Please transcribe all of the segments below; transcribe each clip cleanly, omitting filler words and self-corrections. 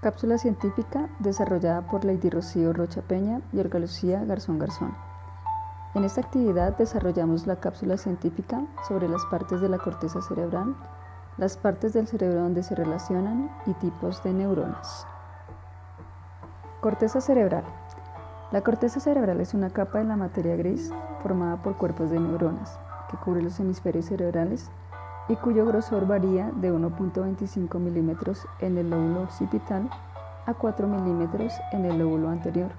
Cápsula científica desarrollada por Lady Rocío Rocha Peña y Olga Lucía Garzón Garzón. En esta actividad desarrollamos la cápsula científica sobre las partes de la corteza cerebral, las partes del cerebro donde se relacionan y tipos de neuronas. Corteza cerebral. La corteza cerebral es una capa de la materia gris formada por cuerpos de neuronas que cubre los hemisferios cerebrales y cuyo grosor varía de 1.25 milímetros en el lóbulo occipital a 4 milímetros en el lóbulo anterior.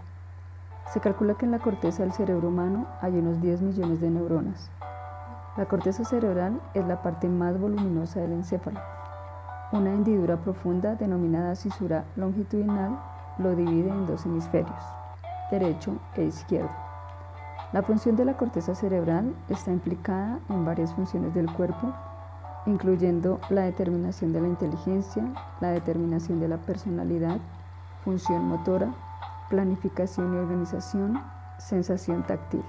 Se calcula que en la corteza del cerebro humano hay unos 10 millones de neuronas. La corteza cerebral es la parte más voluminosa del encéfalo. Una hendidura profunda denominada cisura longitudinal lo divide en dos hemisferios, derecho e izquierdo. La función de la corteza cerebral está implicada en varias funciones del cuerpo, incluyendo la determinación de la inteligencia, la determinación de la personalidad, función motora, planificación y organización, sensación táctil.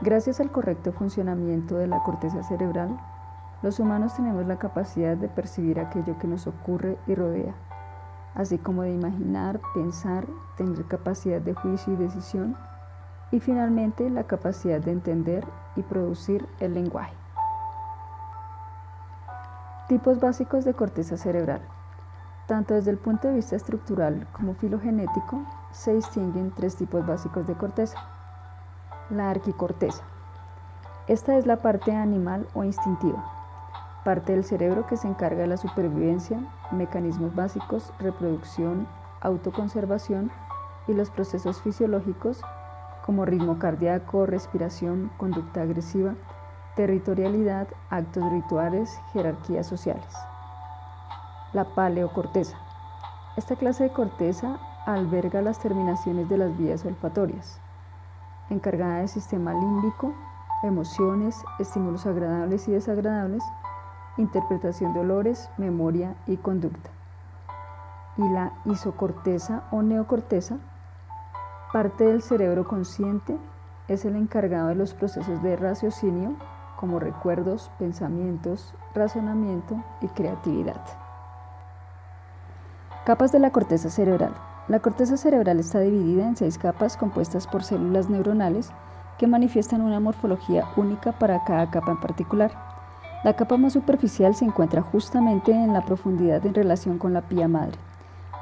Gracias al correcto funcionamiento de la corteza cerebral, los humanos tenemos la capacidad de percibir aquello que nos ocurre y rodea, así como de imaginar, pensar, tener capacidad de juicio y decisión, y finalmente la capacidad de entender y producir el lenguaje. Tipos básicos de corteza cerebral. Tanto desde el punto de vista estructural como filogenético, se distinguen tres tipos básicos de corteza. La arquicorteza. Esta es la parte animal o instintiva, parte del cerebro que se encarga de la supervivencia, mecanismos básicos, reproducción, autoconservación y los procesos fisiológicos como ritmo cardíaco, respiración, conducta agresiva, territorialidad, actos rituales, jerarquías sociales. La paleocorteza. Esta clase de corteza alberga las terminaciones de las vías olfatorias, encargada del sistema límbico, emociones, estímulos agradables y desagradables, interpretación de olores, memoria y conducta. Y la isocorteza o neocorteza, parte del cerebro consciente, es el encargado de los procesos de raciocinio, como recuerdos, pensamientos, razonamiento y creatividad. Capas de la corteza cerebral. La corteza cerebral está dividida en 6 capas compuestas por células neuronales que manifiestan una morfología única para cada capa en particular. La capa más superficial se encuentra justamente en la profundidad en relación con la pía madre.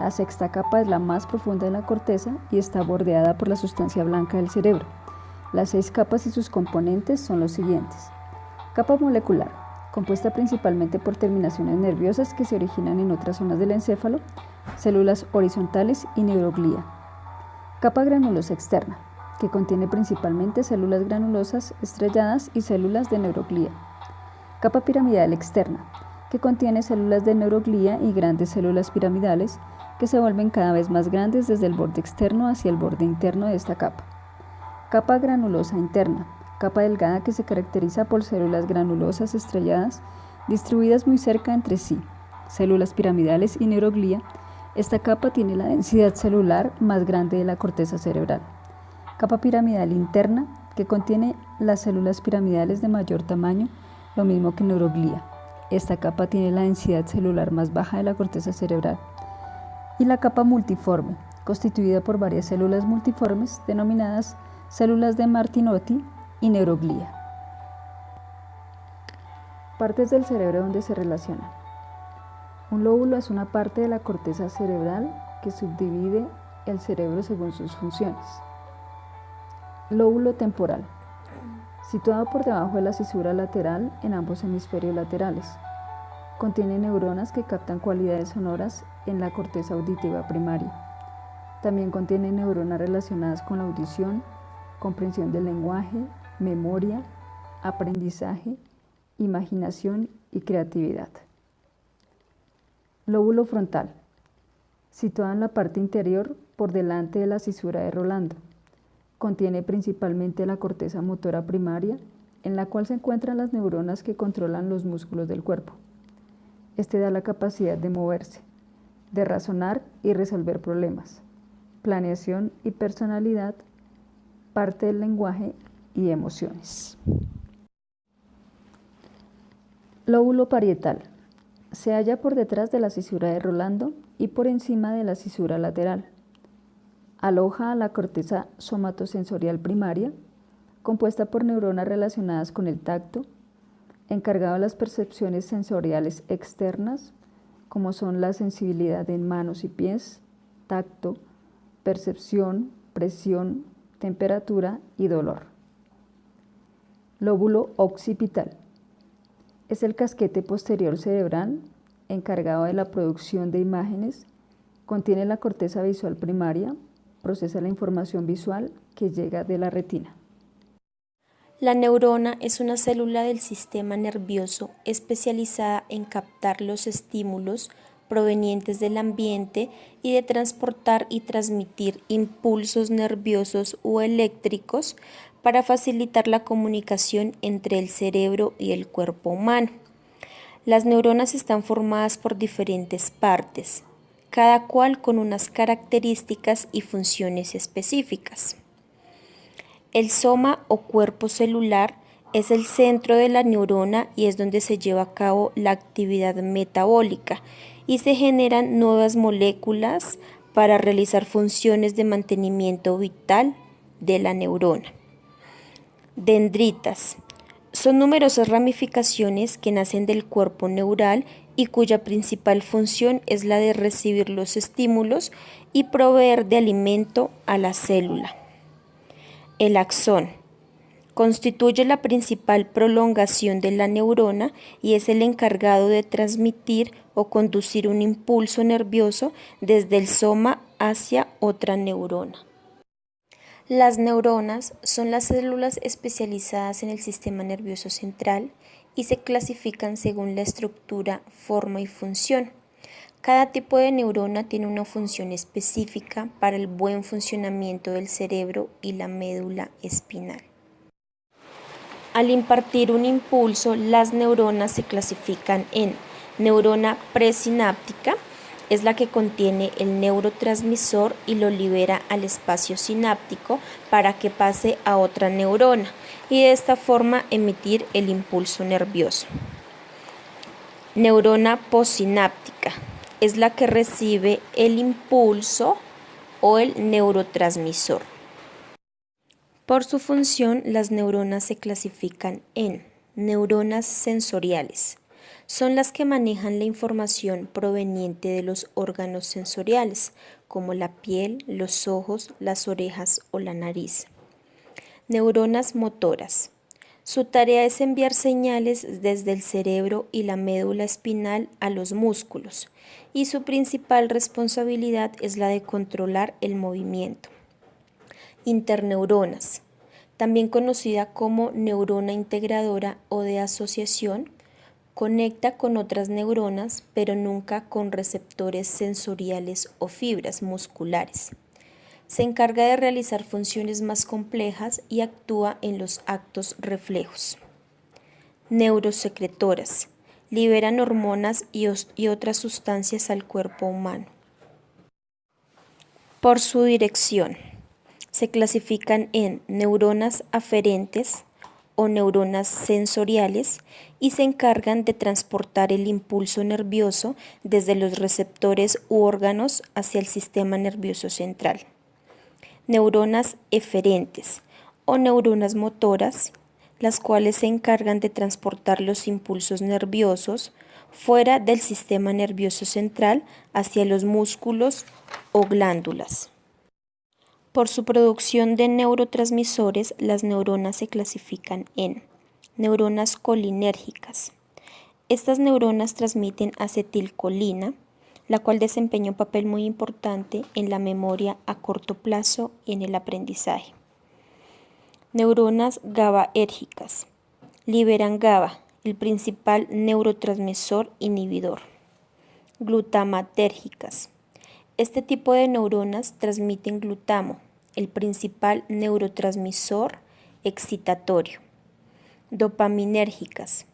La sexta capa es la más profunda de la corteza y está bordeada por la sustancia blanca del cerebro. Las 6 capas y sus componentes son los siguientes. Capa molecular, compuesta principalmente por terminaciones nerviosas que se originan en otras zonas del encéfalo, células horizontales y neuroglía. Capa granulosa externa, que contiene principalmente células granulosas estrelladas y células de neuroglía. Capa piramidal externa, que contiene células de neuroglía y grandes células piramidales que se vuelven cada vez más grandes desde el borde externo hacia el borde interno de esta capa. Capa granulosa interna, capa delgada que se caracteriza por células granulosas estrelladas distribuidas muy cerca entre sí, células piramidales y neuroglía. Esta capa tiene la densidad celular más grande de la corteza cerebral. Capa piramidal interna, que contiene las células piramidales de mayor tamaño, lo mismo que neuroglía. Esta capa tiene la densidad celular más baja de la corteza cerebral. Y la capa multiforme, constituida por varias células multiformes denominadas células de Martinotti y neuroglía. Partes del cerebro donde se relacionan. Un lóbulo es una parte de la corteza cerebral que subdivide el cerebro según sus funciones. Lóbulo temporal, situado por debajo de la cisura lateral en ambos hemisferios laterales. Contiene neuronas que captan cualidades sonoras en la corteza auditiva primaria. También contiene neuronas relacionadas con la audición, comprensión del lenguaje, memoria, aprendizaje, imaginación y creatividad. Lóbulo frontal, situado en la parte interior por delante de la cisura de Rolando. Contiene principalmente la corteza motora primaria, en la cual se encuentran las neuronas que controlan los músculos del cuerpo. Este da la capacidad de moverse, de razonar y resolver problemas, planeación y personalidad, parte del lenguaje y emociones. Lóbulo parietal, Se halla por detrás de la cisura de Rolando y por encima de la cisura lateral. Aloja a la corteza somatosensorial primaria, compuesta por neuronas relacionadas con el tacto, encargado de las percepciones sensoriales externas, como son la sensibilidad en manos y pies, tacto, percepción, presión, temperatura y dolor. Lóbulo occipital. Es el casquete posterior cerebral encargado de la producción de imágenes, contiene la corteza visual primaria, procesa la información visual que llega de la retina. La neurona es una célula del sistema nervioso especializada en captar los estímulos provenientes del ambiente y de transportar y transmitir impulsos nerviosos o eléctricos para facilitar la comunicación entre el cerebro y el cuerpo humano. Las neuronas están formadas por diferentes partes, cada cual con unas características y funciones específicas. El soma o cuerpo celular es el centro de la neurona y es donde se lleva a cabo la actividad metabólica y se generan nuevas moléculas para realizar funciones de mantenimiento vital de la neurona. Dendritas. Son numerosas ramificaciones que nacen del cuerpo neural y cuya principal función es la de recibir los estímulos y proveer de alimento a la célula. El axón constituye la principal prolongación de la neurona y es el encargado de transmitir o conducir un impulso nervioso desde el soma hacia otra neurona. Las neuronas son las células especializadas en el sistema nervioso central y se clasifican según la estructura, forma y función. Cada tipo de neurona tiene una función específica para el buen funcionamiento del cerebro y la médula espinal. Al impartir un impulso, las neuronas se clasifican en neurona presináptica, es la que contiene el neurotransmisor y lo libera al espacio sináptico para que pase a otra neurona y de esta forma emitir el impulso nervioso. Neurona postsináptica es la que recibe el impulso o el neurotransmisor. Por su función, las neuronas se clasifican en neuronas sensoriales. Son las que manejan la información proveniente de los órganos sensoriales, como la piel, los ojos, las orejas o la nariz. Neuronas motoras. Su tarea es enviar señales desde el cerebro y la médula espinal a los músculos, y su principal responsabilidad es la de controlar el movimiento. Interneuronas, también conocida como neurona integradora o de asociación, conecta con otras neuronas, pero nunca con receptores sensoriales o fibras musculares. Se encarga de realizar funciones más complejas y actúa en los actos reflejos. Neurosecretoras, liberan hormonas y otras sustancias al cuerpo humano. Por su dirección, se clasifican en neuronas aferentes o neuronas sensoriales y se encargan de transportar el impulso nervioso desde los receptores u órganos hacia el sistema nervioso central. Neuronas eferentes o neuronas motoras, las cuales se encargan de transportar los impulsos nerviosos fuera del sistema nervioso central hacia los músculos o glándulas. Por su producción de neurotransmisores, las neuronas se clasifican en neuronas colinérgicas. Estas neuronas transmiten acetilcolina, la cual desempeña un papel muy importante en la memoria a corto plazo y en el aprendizaje. Neuronas GABAérgicas. Liberan GABA, el principal neurotransmisor inhibidor. Glutamatérgicas. Este tipo de neuronas transmiten glutamo, el principal neurotransmisor excitatorio. Dopaminérgicas.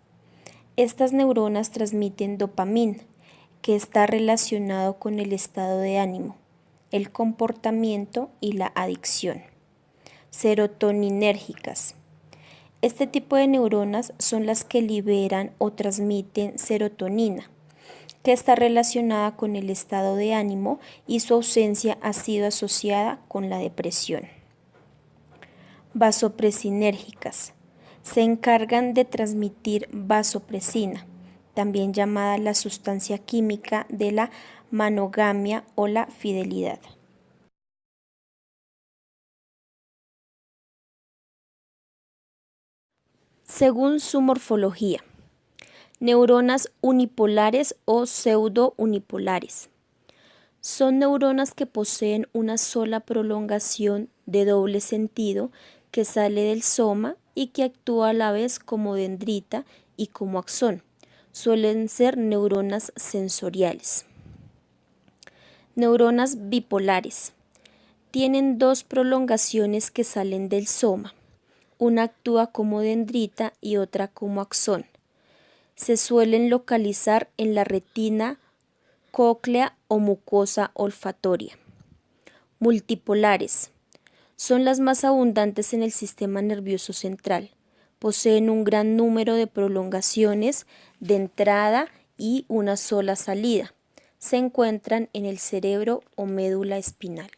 Estas neuronas transmiten dopamina, que está relacionado con el estado de ánimo, el comportamiento y la adicción. Serotoninérgicas. Este tipo de neuronas son las que liberan o transmiten serotonina, que está relacionada con el estado de ánimo y su ausencia ha sido asociada con la depresión. Vasopresinérgicas. Se encargan de transmitir vasopresina, también llamada la sustancia química de la monogamia o la fidelidad. Según su morfología, neuronas unipolares o pseudo-unipolares. Son neuronas que poseen una sola prolongación de doble sentido que sale del soma y que actúa a la vez como dendrita y como axón. Suelen ser neuronas sensoriales. Neuronas bipolares. Tienen dos prolongaciones que salen del soma. Una actúa como dendrita y otra como axón. Se suelen localizar en la retina, cóclea o mucosa olfatoria. Multipolares. Son las más abundantes en el sistema nervioso central. Poseen un gran número de prolongaciones de entrada y una sola salida. Se encuentran en el cerebro o médula espinal.